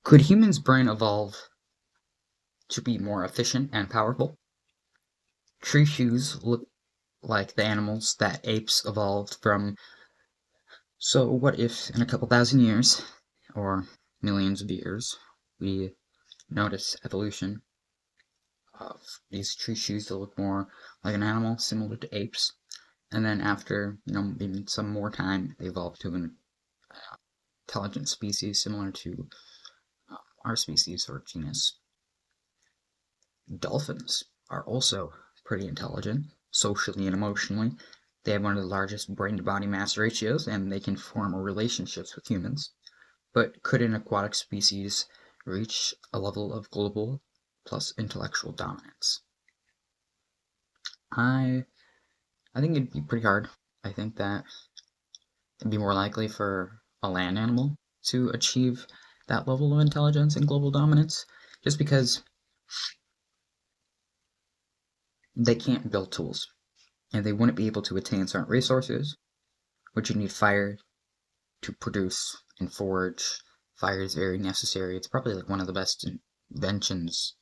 Could humans' brain evolve to be more efficient and powerful? Tree shoes look like the animals that apes evolved from. So what if in a couple thousand years, or millions of years, we notice evolution of these tree shoes to look more like an animal, similar to apes, and then after, maybe some more time, they evolve to an intelligent species similar to our species or genus. Dolphins are also pretty intelligent, socially and emotionally. They have one of the largest brain-to-body mass ratios, and they can form relationships with humans. But could an aquatic species reach a level of global plus intellectual dominance? I think it'd be pretty hard. I think that it'd be more likely for a land animal to achieve that level of intelligence and global dominance, just because they can't build tools, and they wouldn't be able to attain certain resources, which you need fire to produce and forge. Fire is very necessary. It's probably like one of the best inventions,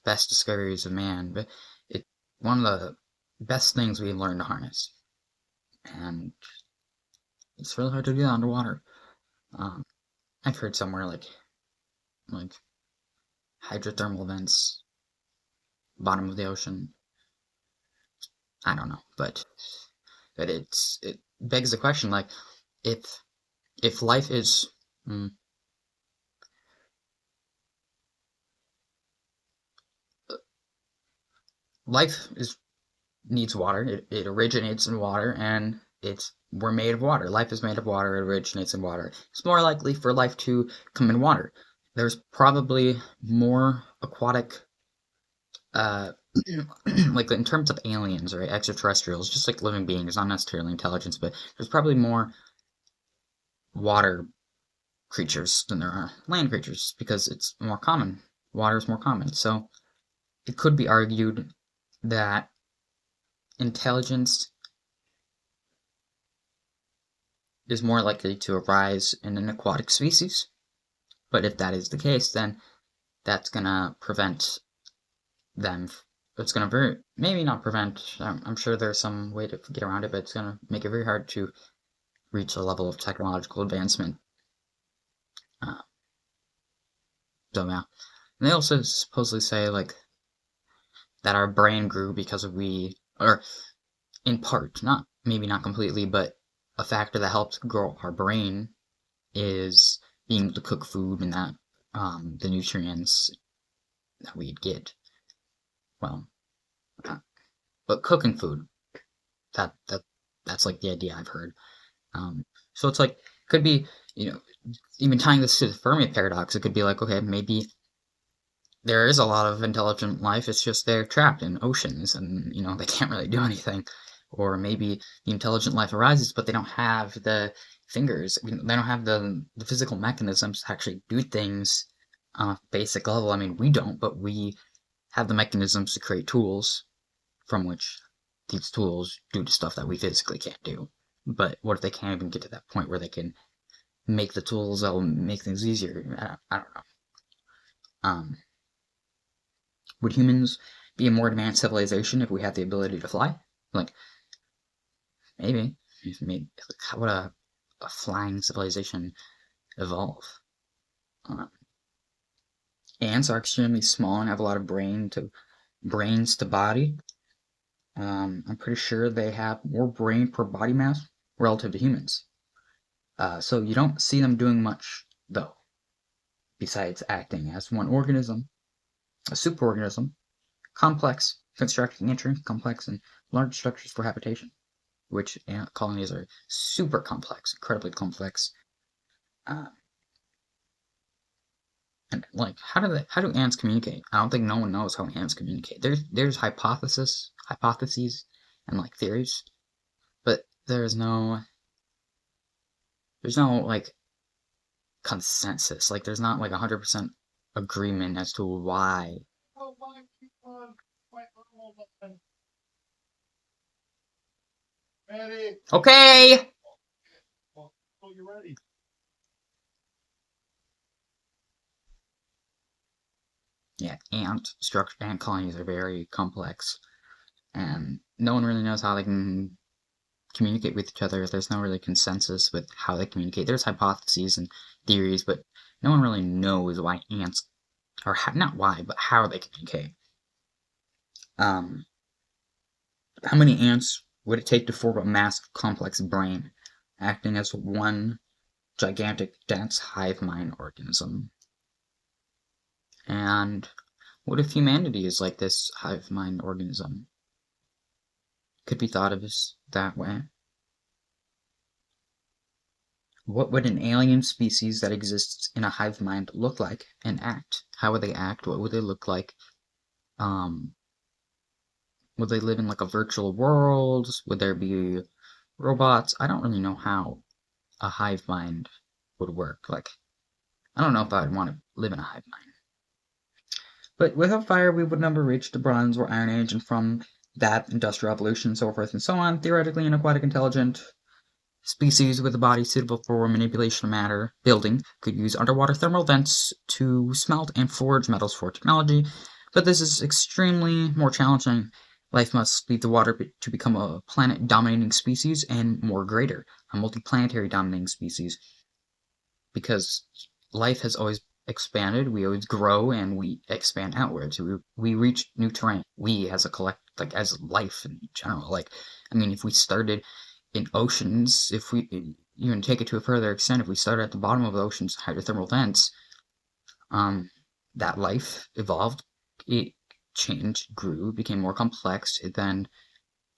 best discoveries of man, but it's one of the best things we've learned to harness. And it's really hard to do that underwater. I've heard somewhere like hydrothermal vents, bottom of the ocean. I don't know, but it begs the question, like, if life is life is needs water. It originates in water, and we're made of water. Life is made of water. It originates in water. It's more likely for life to come in water. There's probably more aquatic, like in terms of aliens or extraterrestrials, just like living beings, not necessarily intelligence, but there's probably more water creatures than there are land creatures because it's more common. Water is more common. So it could be argued that intelligence is more likely to arise in an aquatic species. But if that is the case, then that's gonna prevent them. It's gonna maybe not prevent. I'm sure there's some way to get around it, but it's gonna make it very hard to reach a level of technological advancement. So yeah, and they also supposedly say like that our brain grew because or in part, maybe not completely, but a factor that helps grow our brain is being able to cook food and that the nutrients that we'd get. Well, but cooking food, that's like the idea I've heard. So it's like could be even tying this to the Fermi paradox. It could be like, okay, maybe there is a lot of intelligent life. It's just they're trapped in oceans and they can't really do anything. Or maybe the intelligent life arises, but they don't have the fingers. They don't have the physical mechanisms to actually do things on a basic level. I mean, we don't, but we have the mechanisms to create tools from which these tools do the stuff that we physically can't do. But what if they can't even get to that point where they can make the tools that will make things easier? I don't know. Would humans be a more advanced civilization if we had the ability to fly? Like, maybe. How would a flying civilization evolve? Ants are extremely small and have a lot of brains to body. I'm pretty sure they have more brain per body mass relative to humans. So you don't see them doing much, though, besides acting as one organism, a superorganism, complex, constructing intricate, complex, and large structures for habitation, which ant colonies are super complex, incredibly complex. And like, how do ants communicate? I don't think no one knows how ants communicate. There's hypotheses, and like theories, but there's no like consensus. Like, there's not like 100% agreement as to why. Okay. yeah, ant colonies are very complex, and no one really knows how they can communicate with each other. There's no really consensus with how they communicate. There's hypotheses and theories, but no one really knows why ants, or not why, but how they communicate. How many ants would it take to form a massive, complex brain, acting as one gigantic, dense hive mind organism? And what if humanity is like this hive mind organism? Could be thought of as that way. What would an alien species that exists in a hive mind look like and act? How would they act? What would they look like? Um, would they live in like a virtual world? Would there be robots? I don't really know how a hive mind would work. Like, I don't know if I'd want to live in a hive mind. But without fire, we would never reach the Bronze or Iron Age, and from that, industrial evolution, so forth and so on. Theoretically, an aquatic intelligent species with a body suitable for manipulation of matter building could use underwater thermal vents to smelt and forge metals for technology, but this is extremely more challenging. Life must leave the water to become a planet-dominating species and more greater, a multiplanetary dominating species, because life has always expanded, we always grow, and we expand outwards. We reach new terrain. We as a like as life in general. Like, I mean, if we started in oceans, if we even take it to a further extent, if we started at the bottom of the oceans, hydrothermal vents, that life evolved, it changed, grew, became more complex, it then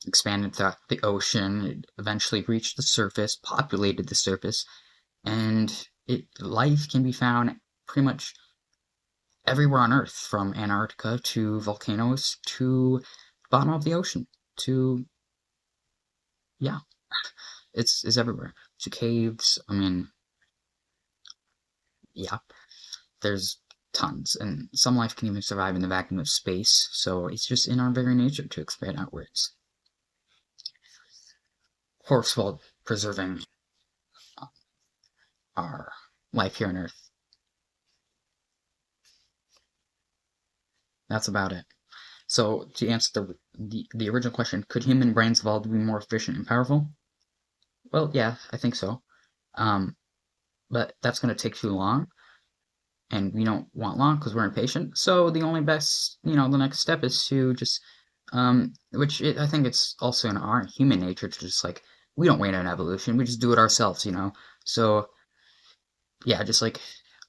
expanded throughout the ocean, it eventually reached the surface, populated the surface, and life can be found pretty much everywhere on Earth, from Antarctica to volcanoes to the bottom of the ocean to, yeah, it's everywhere. To caves, I mean, yeah, there's tons, and some life can even survive in the vacuum of space, so it's just in our very nature to expand outwards. Of course, while preserving our life here on Earth. That's about it. So, to answer the original question, could human brains evolve to be more efficient and powerful? Well, yeah, I think so. Um, but that's going to take too long, and we don't want long because we're impatient. So the only best, the next step is to just, I think it's also in our human nature to just like, we don't wait on evolution, we just do it ourselves. So yeah, just like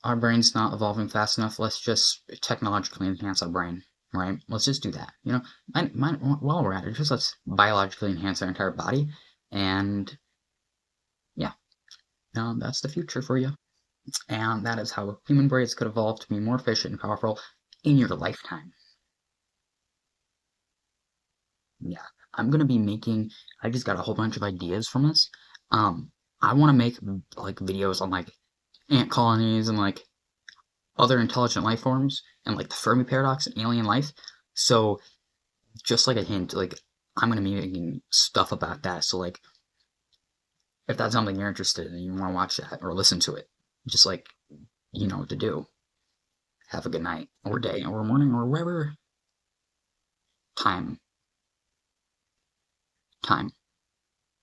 our brain's not evolving fast enough, let's just technologically enhance our brain, right? Let's just do that. While we're at it, just let's biologically enhance our entire body, and yeah, that's the future for you. And that is how human brains could evolve to be more efficient and powerful in your lifetime. Yeah, I'm gonna be making. I just got a whole bunch of ideas from this. I want to make like videos on like ant colonies and like other intelligent life forms and like the Fermi paradox and alien life. So just like a hint, like I'm gonna be making stuff about that. So like if that's something you're interested in and you want to watch that or listen to it, just like you know what to do. Have a good night or day or morning or wherever time.